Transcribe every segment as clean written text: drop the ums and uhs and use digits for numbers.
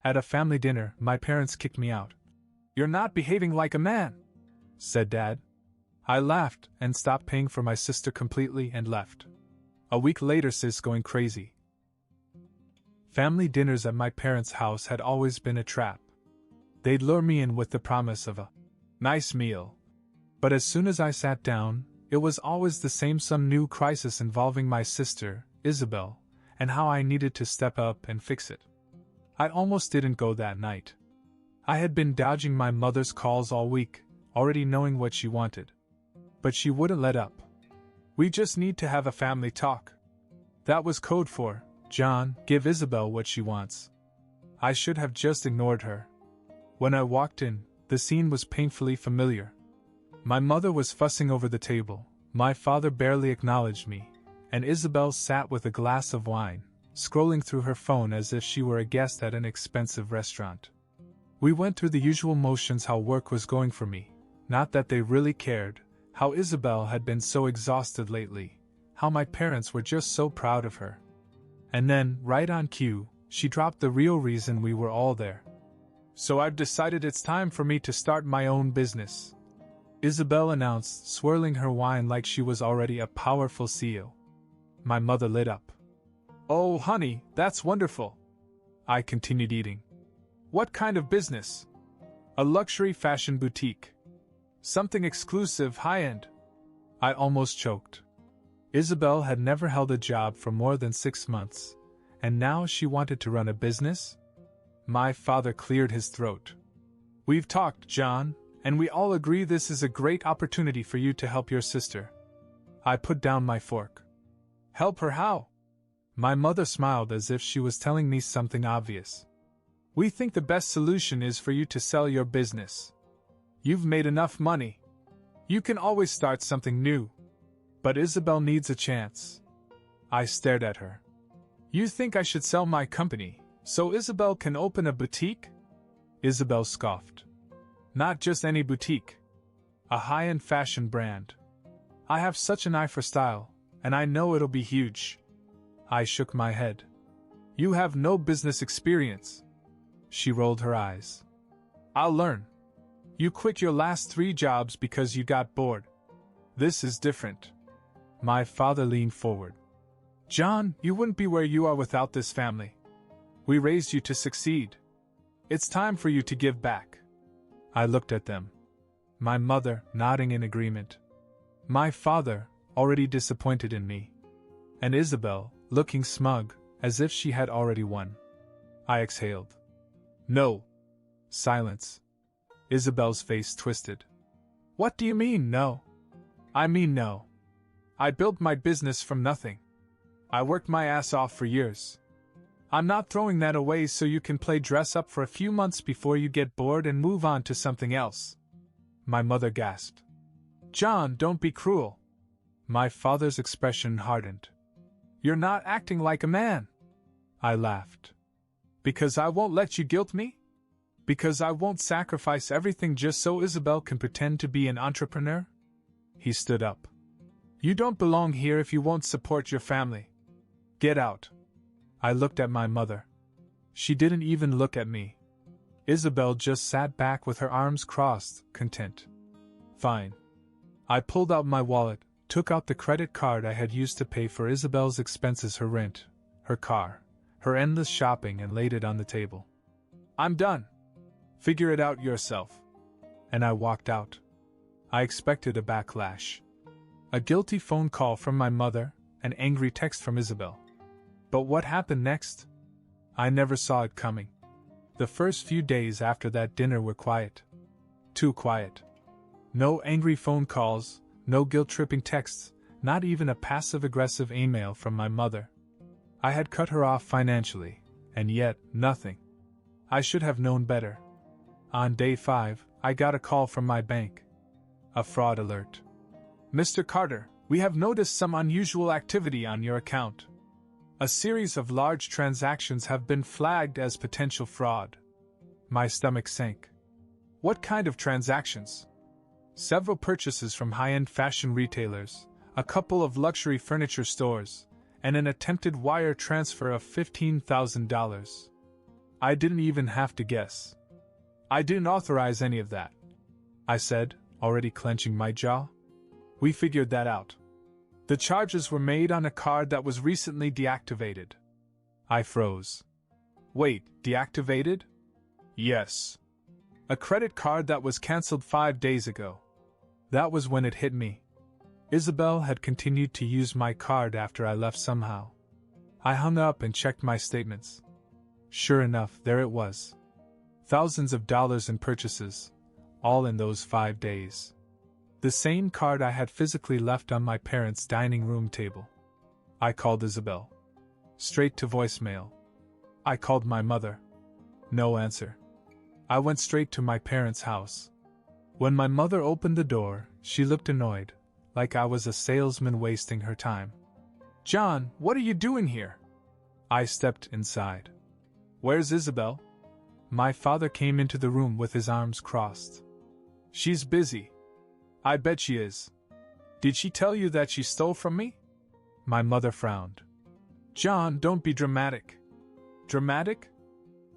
At a family dinner, my parents kicked me out. "You're not behaving like a man," said Dad. I laughed and stopped paying for my sister completely and left. A week later, sis going crazy. Family dinners at my parents' house had always been a trap. They'd lure me in with the promise of a nice meal. But as soon as I sat down, it was always the same, some new crisis involving my sister, Isabel, and how I needed to step up and fix it. I almost didn't go that night. I had been dodging my mother's calls all week, already knowing what she wanted. But she wouldn't let up. "We just need to have a family talk." That was code for, "John, give Isabel what she wants." I should have just ignored her. When I walked in, the scene was painfully familiar. My mother was fussing over the table, my father barely acknowledged me, and Isabel sat with a glass of wine, scrolling through her phone as if she were a guest at an expensive restaurant. We went through the usual motions, how work was going for me, not that they really cared, how Isabel had been so exhausted lately, how my parents were just so proud of her. And then, right on cue, she dropped the real reason we were all there. "So I've decided it's time for me to start my own business," Isabel announced, swirling her wine like she was already a powerful CEO. My mother lit up. "Oh, honey, that's wonderful." I continued eating. "What kind of business?" "A luxury fashion boutique. Something exclusive, high-end." I almost choked. Isabel had never held a job for more than 6 months, and now she wanted to run a business? My father cleared his throat. "We've talked, John, and we all agree this is a great opportunity for you to help your sister." I put down my fork. "Help her how?" My mother smiled as if she was telling me something obvious. "We think the best solution is for you to sell your business. You've made enough money. You can always start something new. But Isabel needs a chance." I stared at her. "You think I should sell my company, so Isabel can open a boutique?" Isabel scoffed. "Not just any boutique. A high-end fashion brand. I have such an eye for style, and I know it'll be huge." I shook my head. "You have no business experience." She rolled her eyes. "I'll learn. You quit your last 3 jobs because you got bored. This is different." My father leaned forward. "John, you wouldn't be where you are without this family. We raised you to succeed. It's time for you to give back." I looked at them. My mother, nodding in agreement. My father, already disappointed in me. And Isabel, looking smug, as if she had already won. I exhaled. "No." Silence. Isabel's face twisted. "What do you mean, no?" "I mean no. I built my business from nothing. I worked my ass off for years. I'm not throwing that away so you can play dress up for a few months before you get bored and move on to something else." My mother gasped. "John, don't be cruel." My father's expression hardened. "You're not acting like a man." I laughed. "Because I won't let you guilt me? Because I won't sacrifice everything just so Isabel can pretend to be an entrepreneur?" He stood up. "You don't belong here if you won't support your family. Get out." I looked at my mother. She didn't even look at me. Isabel just sat back with her arms crossed, content. "Fine." I pulled out my wallet, took out the credit card I had used to pay for Isabel's expenses, her rent, her car, her endless shopping, and laid it on the table. "I'm done. Figure it out yourself." And I walked out. I expected a backlash. A guilty phone call from my mother, an angry text from Isabel. But what happened next? I never saw it coming. The first few days after that dinner were quiet. Too quiet. No angry phone calls, no guilt-tripping texts, not even a passive-aggressive email from my mother. I had cut her off financially, and yet, nothing. I should have known better. On day 5, I got a call from my bank. A fraud alert. "Mr. Carter, we have noticed some unusual activity on your account. A series of large transactions have been flagged as potential fraud." My stomach sank. "What kind of transactions?" "Several purchases from high-end fashion retailers, a couple of luxury furniture stores, and an attempted wire transfer of $15,000. I didn't even have to guess. I didn't authorize any of that, I said, already clenching my jaw. We figured that out. The charges were made on a card that was recently deactivated. I froze. Wait, deactivated? Yes. A credit card that was cancelled 5 days ago. That was when it hit me. Isabel had continued to use my card after I left somehow. I hung up and checked my statements. Sure enough, there it was. Thousands of dollars in purchases, all in those 5 days. The same card I had physically left on my parents' dining room table. I called Isabel. Straight to voicemail. I called my mother. No answer. I went straight to my parents' house. When my mother opened the door, she looked annoyed, like I was a salesman wasting her time. John, what are you doing here? I stepped inside. Where's Isabel? My father came into the room with his arms crossed. She's busy. I bet she is. Did she tell you that she stole from me? My mother frowned. John, don't be dramatic. Dramatic?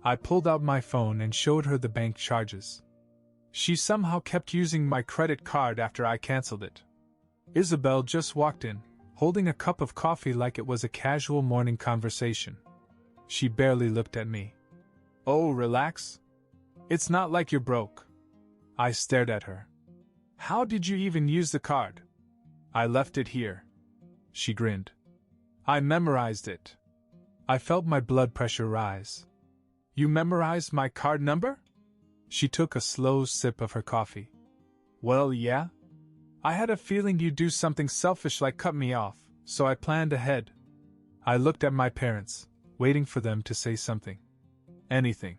I pulled out my phone and showed her the bank charges. She somehow kept using my credit card after I canceled it. Isabel just walked in, holding a cup of coffee like it was a casual morning conversation. She barely looked at me. Oh, relax. It's not like you're broke. I stared at her. How did you even use the card? I left it here. She grinned. I memorized it. I felt my blood pressure rise. You memorized my card number? She took a slow sip of her coffee. Well, yeah. I had a feeling you'd do something selfish like cut me off, so I planned ahead. I looked at my parents, waiting for them to say something. Anything.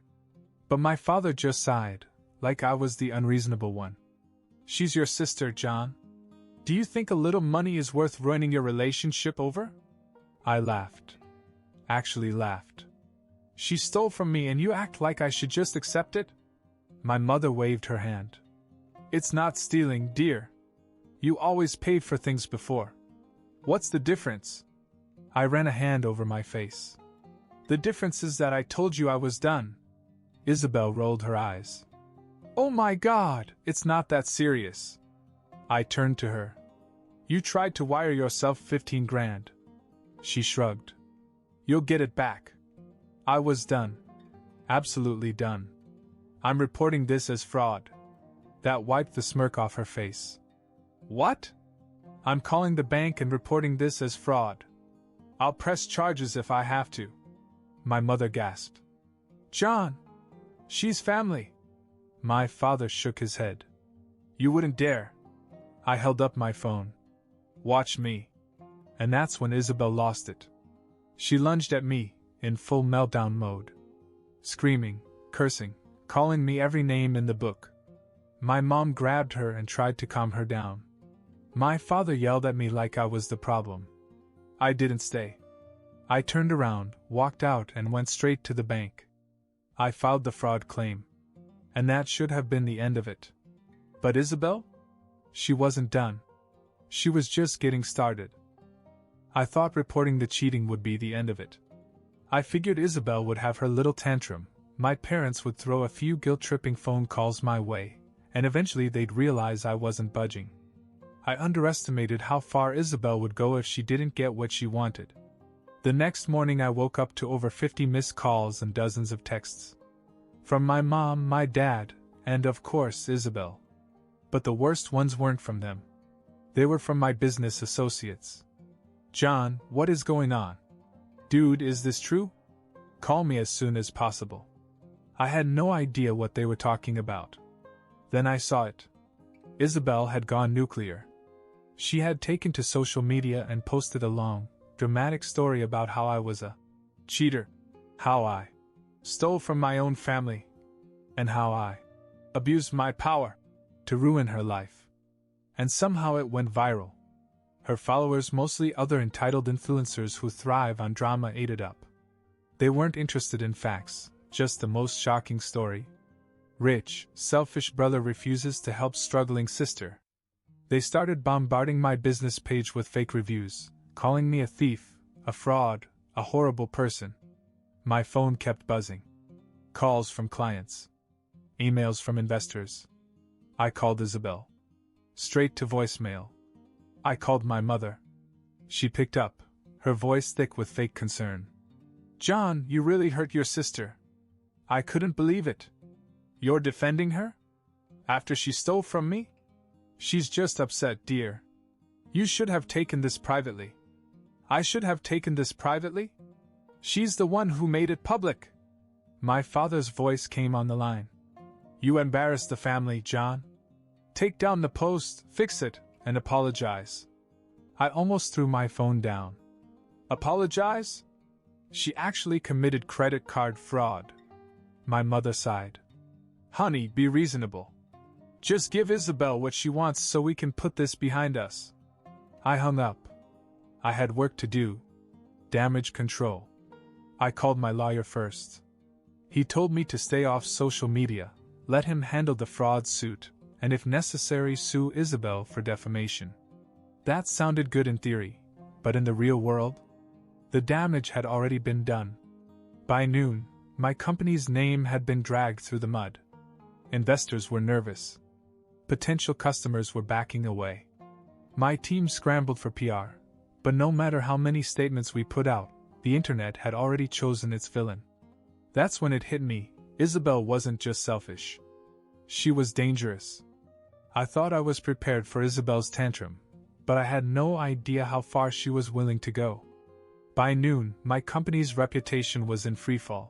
But my father just sighed, like I was the unreasonable one. She's your sister, John. Do you think a little money is worth ruining your relationship over? I laughed. Actually laughed. She stole from me and you act like I should just accept it? My mother waved her hand. It's not stealing, dear. You always paid for things before. What's the difference? I ran a hand over my face. The difference is that I told you I was done. Isabel rolled her eyes. Oh my God, it's not that serious. I turned to her. You tried to wire yourself 15 grand. She shrugged. You'll get it back. I was done. Absolutely done. I'm reporting this as fraud. That wiped the smirk off her face. What? I'm calling the bank and reporting this as fraud. I'll press charges if I have to. My mother gasped. John! She's family. My father shook his head. You wouldn't dare. I held up my phone. Watch me. And that's when Isabel lost it. She lunged at me, in full meltdown mode. Screaming, cursing, calling me every name in the book. My mom grabbed her and tried to calm her down. My father yelled at me like I was the problem. I didn't stay. I turned around, walked out and went straight to the bank. I filed the fraud claim. And that should have been the end of it. But Isabel? She wasn't done. She was just getting started. I thought reporting the cheating would be the end of it. I figured Isabel would have her little tantrum, my parents would throw a few guilt-tripping phone calls my way, and eventually they'd realize I wasn't budging. I underestimated how far Isabel would go if she didn't get what she wanted. The next morning I woke up to over 50 missed calls and dozens of texts. From my mom, my dad, and of course Isabel. But the worst ones weren't from them. They were from my business associates. John, what is going on? Dude, is this true? Call me as soon as possible. I had no idea what they were talking about. Then I saw it. Isabel had gone nuclear. She had taken to social media and posted a long, dramatic story about how I was a cheater, how I stole from my own family, and how I abused my power to ruin her life. And somehow it went viral. Her followers, mostly other entitled influencers who thrive on drama, ate it up. They weren't interested in facts, just the most shocking story. Rich, selfish brother refuses to help struggling sister. They started bombarding my business page with fake reviews, calling me a thief, a fraud, a horrible person. My phone kept buzzing. Calls from clients. Emails from investors. I called Isabel. Straight to voicemail. I called my mother. She picked up, her voice thick with fake concern. John, you really hurt your sister. I couldn't believe it. You're defending her? After she stole from me? She's just upset, dear. You should have taken this privately. I should have taken this privately? She's the one who made it public. My father's voice came on the line. You embarrassed the family, John. Take down the post, fix it, and apologize. I almost threw my phone down. Apologize? She actually committed credit card fraud. My mother sighed. Honey, be reasonable. Just give Isabel what she wants so we can put this behind us. I hung up. I had work to do. Damage control. I called my lawyer first. He told me to stay off social media, let him handle the fraud suit, and if necessary sue Isabel for defamation. That sounded good in theory, but in the real world? The damage had already been done. By noon, my company's name had been dragged through the mud. Investors were nervous. Potential customers were backing away. My team scrambled for PR, but no matter how many statements we put out, the internet had already chosen its villain. That's when it hit me, Isabel wasn't just selfish. She was dangerous. I thought I was prepared for Isabel's tantrum, but I had no idea how far she was willing to go. By noon, my company's reputation was in freefall.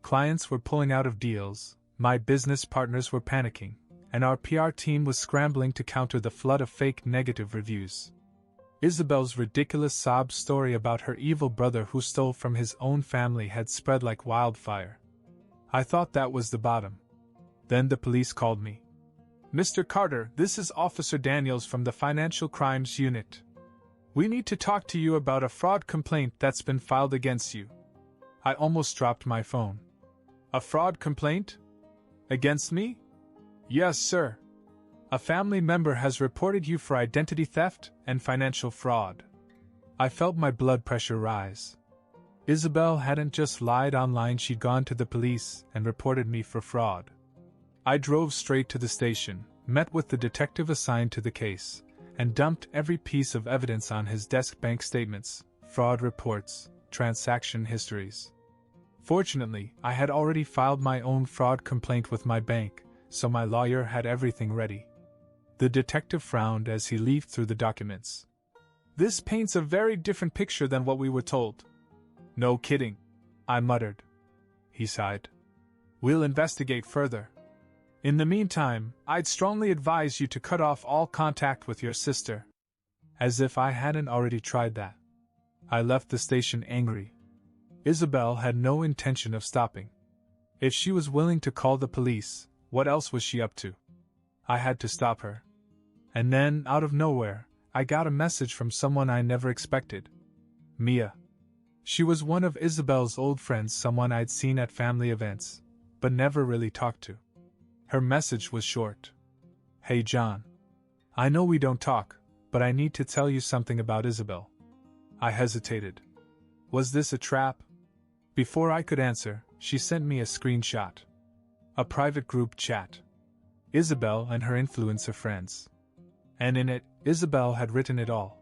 Clients were pulling out of deals, my business partners were panicking, and our PR team was scrambling to counter the flood of fake negative reviews. Isabel's ridiculous sob story about her evil brother who stole from his own family had spread like wildfire. I thought that was the bottom. Then the police called me. Mr. Carter, this is Officer Daniels from the Financial Crimes Unit. We need to talk to you about a fraud complaint that's been filed against you. I almost dropped my phone. A fraud complaint? Against me? Yes, sir. A family member has reported you for identity theft and financial fraud. I felt my blood pressure rise. Isabel hadn't just lied online, she'd gone to the police and reported me for fraud. I drove straight to the station, met with the detective assigned to the case, and dumped every piece of evidence on his desk: bank statements, fraud reports, transaction histories. Fortunately, I had already filed my own fraud complaint with my bank, so my lawyer had everything ready. The detective frowned as he leafed through the documents. This paints a very different picture than what we were told. No kidding, I muttered. He sighed. We'll investigate further. In the meantime, I'd strongly advise you to cut off all contact with your sister. As if I hadn't already tried that. I left the station angry. Isabel had no intention of stopping. If she was willing to call the police, what else was she up to? I had to stop her. And then, out of nowhere, I got a message from someone I never expected. Mia. She was one of Isabel's old friends, someone I'd seen at family events, but never really talked to. Her message was short. Hey John. I know we don't talk, but I need to tell you something about Isabel. I hesitated. Was this a trap? Before I could answer, she sent me a screenshot. A private group chat. Isabel and her influencer friends. And in it, Isabel had written it all.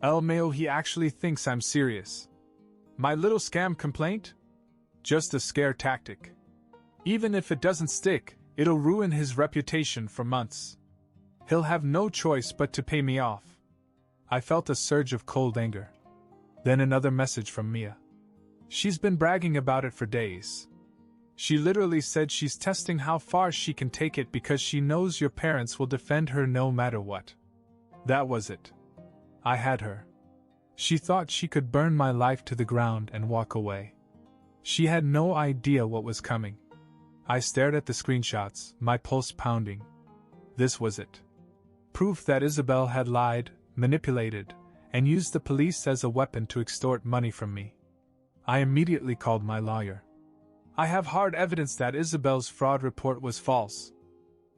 El Mayo, he actually thinks I'm serious. My little scam complaint? Just a scare tactic. Even if it doesn't stick, it'll ruin his reputation for months. He'll have no choice but to pay me off. I felt a surge of cold anger. Then another message from Mia. She's been bragging about it for days. She literally said she's testing how far she can take it because she knows your parents will defend her no matter what. That was it. I had her. She thought she could burn my life to the ground and walk away. She had no idea what was coming. I stared at the screenshots, my pulse pounding. This was it. Proof that Isabel had lied, manipulated, and used the police as a weapon to extort money from me. I immediately called my lawyer. I have hard evidence that Isabel's fraud report was false.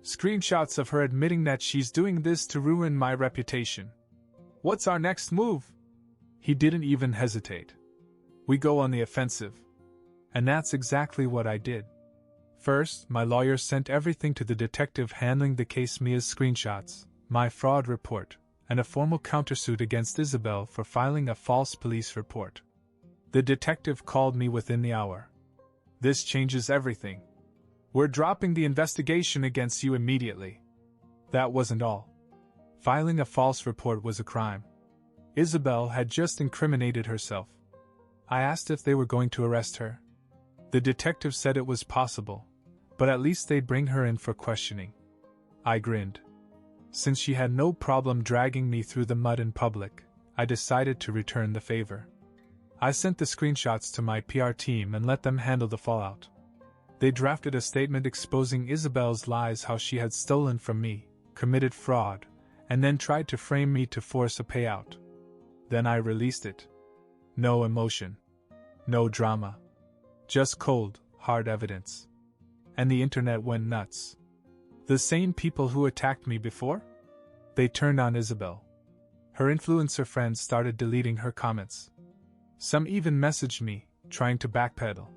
Screenshots of her admitting that she's doing this to ruin my reputation. What's our next move? He didn't even hesitate. We go on the offensive. And that's exactly what I did. First, my lawyer sent everything to the detective handling the case: Mia's screenshots, my fraud report, and a formal countersuit against Isabel for filing a false police report. The detective called me within the hour. "This changes everything. We're dropping the investigation against you immediately." That wasn't all. Filing a false report was a crime. Isabel had just incriminated herself. I asked if they were going to arrest her. The detective said it was possible, but at least they'd bring her in for questioning. I grinned. Since she had no problem dragging me through the mud in public, I decided to return the favor. I sent the screenshots to my PR team and let them handle the fallout. They drafted a statement exposing Isabel's lies, how she had stolen from me, committed fraud, and then tried to frame me to force a payout. Then I released it. No emotion. No drama. Just cold, hard evidence. And the internet went nuts. The same people who attacked me before? They turned on Isabel. Her influencer friends started deleting her comments. Some even messaged me, trying to backpedal.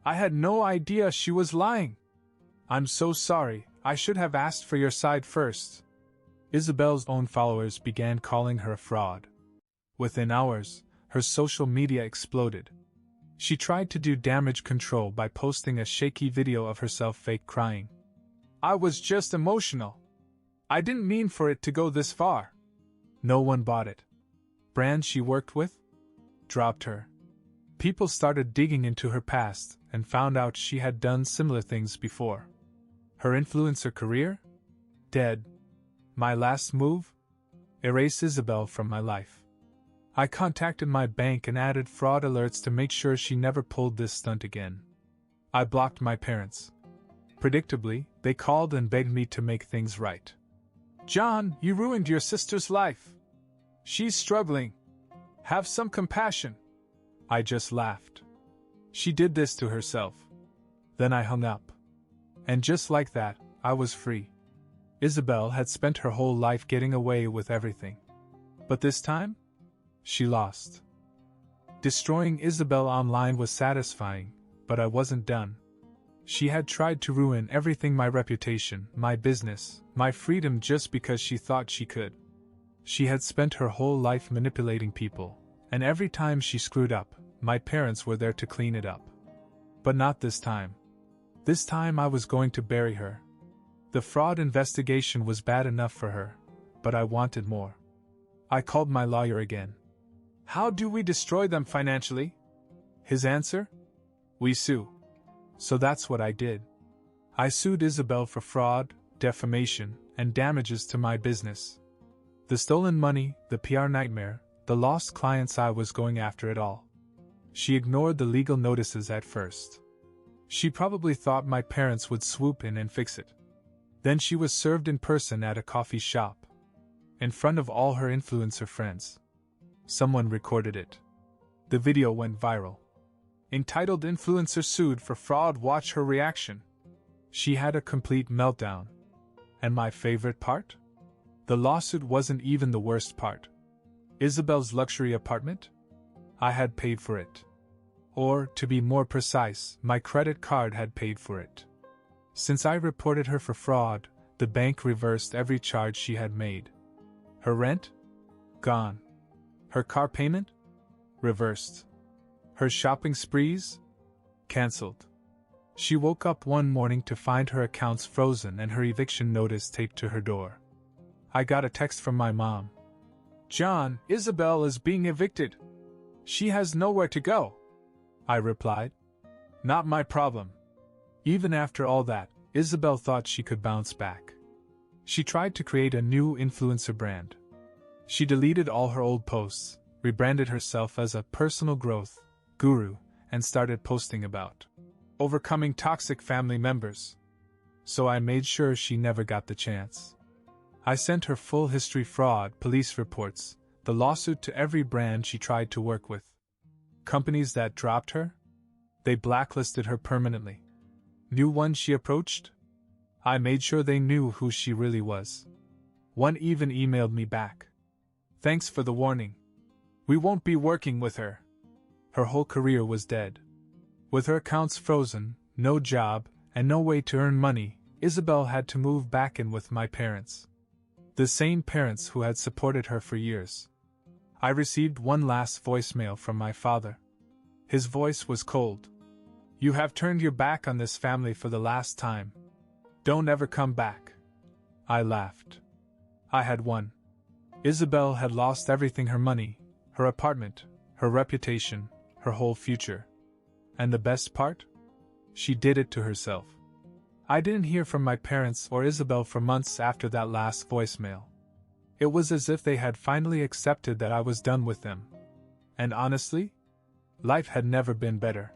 I had no idea she was lying. "I'm so sorry, I should have asked for your side first." Isabel's own followers began calling her a fraud. Within hours, her social media exploded. She tried to do damage control by posting a shaky video of herself fake crying. "I was just emotional. I didn't mean for it to go this far." No one bought it. Brands she worked with dropped her. People started digging into her past and found out she had done similar things before. Her influencer career? Dead. My last move? Erase Isabel from my life. I contacted my bank and added fraud alerts to make sure she never pulled this stunt again. I blocked my parents. Predictably, they called and begged me to make things right. "John, you ruined your sister's life. She's struggling. Have some compassion." I just laughed. She did this to herself. Then I hung up. And just like that, I was free. Isabel had spent her whole life getting away with everything. But this time? She lost. Destroying Isabel online was satisfying, but I wasn't done. She had tried to ruin everything: my reputation, my business, my freedom, just because she thought she could. She had spent her whole life manipulating people, and every time she screwed up, my parents were there to clean it up. But not this time. This time I was going to bury her. The fraud investigation was bad enough for her, but I wanted more. I called my lawyer again. "How do we destroy them financially?" His answer? "We sue." So that's what I did. I sued Isabel for fraud, defamation, and damages to my business. The stolen money, the PR nightmare, the lost clients, I was going after it all. She ignored the legal notices at first. She probably thought my parents would swoop in and fix it. Then she was served in person at a coffee shop, in front of all her influencer friends. Someone recorded it. The video went viral. Entitled "Influencer Sued for Fraud, Watch Her Reaction." She had a complete meltdown. And my favorite part? The lawsuit wasn't even the worst part. Isabel's luxury apartment? I had paid for it. Or, to be more precise, my credit card had paid for it. Since I reported her for fraud, the bank reversed every charge she had made. Her rent? Gone. Her car payment? Reversed. Her shopping sprees? Cancelled. She woke up one morning to find her accounts frozen and her eviction notice taped to her door. I got a text from my mom. "John, Isabel is being evicted. She has nowhere to go." I replied, "Not my problem." Even after all that, Isabel thought she could bounce back. She tried to create a new influencer brand. She deleted all her old posts, rebranded herself as a personal growth guru, and started posting about overcoming toxic family members. So I made sure she never got the chance. I sent her full history: fraud, police reports, the lawsuit, to every brand she tried to work with. Companies that dropped her? They blacklisted her permanently. New ones she approached? I made sure they knew who she really was. One even emailed me back. "Thanks for the warning. We won't be working with her." Her whole career was dead. With her accounts frozen, no job, and no way to earn money, Isabel had to move back in with my parents. The same parents who had supported her for years. I received one last voicemail from my father. His voice was cold. "You have turned your back on this family for the last time. Don't ever come back." I laughed. I had won. Isabel had lost everything: her money, her apartment, her reputation, her whole future. And the best part? She did it to herself. I didn't hear from my parents or Isabel for months after that last voicemail. It was as if they had finally accepted that I was done with them. And honestly, life had never been better.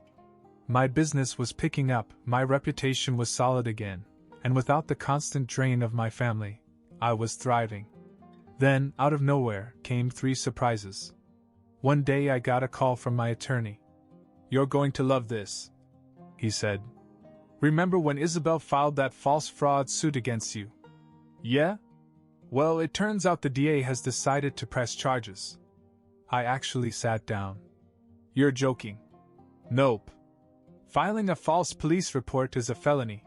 My business was picking up, my reputation was solid again, and without the constant drain of my family, I was thriving. Then, out of nowhere, came 3 surprises. One day I got a call from my attorney. "You're going to love this," he said. "Remember when Isabel filed that false fraud suit against you?" "Yeah? Well, it turns out the DA has decided to press charges." I actually sat down. "You're joking." "Nope. Filing a false police report is a felony.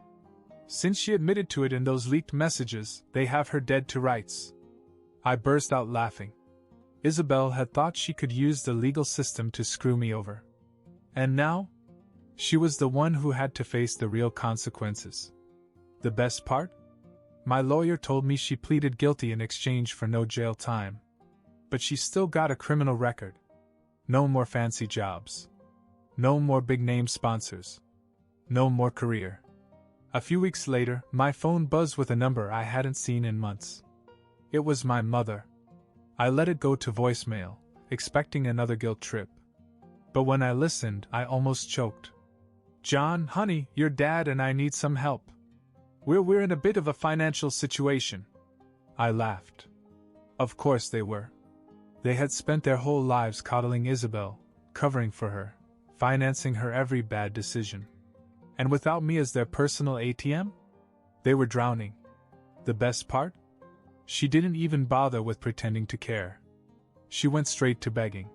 Since she admitted to it in those leaked messages, they have her dead to rights." I burst out laughing. Isabel had thought she could use the legal system to screw me over. And now? She was the one who had to face the real consequences. The best part? My lawyer told me she pleaded guilty in exchange for no jail time. But she still got a criminal record. No more fancy jobs. No more big-name sponsors. No more career. A few weeks later, my phone buzzed with a number I hadn't seen in months. It was my mother. I let it go to voicemail, expecting another guilt trip. But when I listened, I almost choked. "John, honey, your dad and I need some help. We're in a bit of a financial situation." I laughed. Of course they were. They had spent their whole lives coddling Isabel, covering for her, financing her every bad decision. And without me as their personal ATM? They were drowning. The best part? She didn't even bother with pretending to care. She went straight to begging.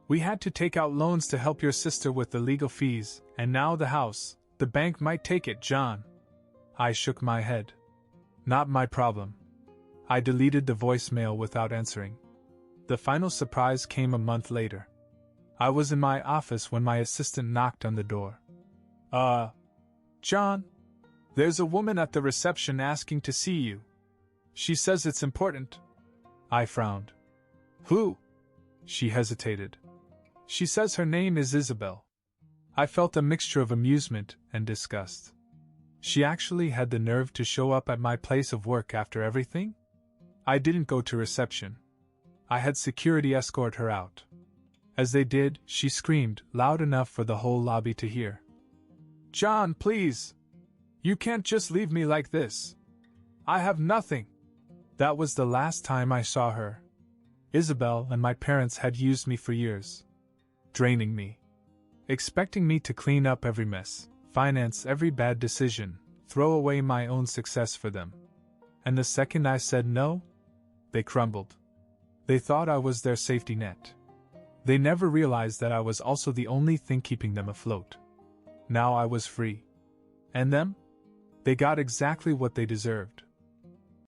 "We had to take out loans to help your sister with the legal fees, and now the house, the bank might take it, John." I shook my head. Not my problem. I deleted the voicemail without answering. The final surprise came a month later. I was in my office when my assistant knocked on the door. John, there's a woman at the reception asking to see you. She says it's important." I frowned. "Who?" She hesitated. "She says her name is Isabel." I felt a mixture of amusement and disgust. She actually had the nerve to show up at my place of work after everything? I didn't go to reception. I had security escort her out. As they did, she screamed, loud enough for the whole lobby to hear. "John, please! You can't just leave me like this. I have nothing." That was the last time I saw her. Isabel and my parents had used me for years. Draining me. Expecting me to clean up every mess, finance every bad decision, throw away my own success for them. And the second I said no, they crumbled. They thought I was their safety net. They never realized that I was also the only thing keeping them afloat. Now I was free. And them? They got exactly what they deserved.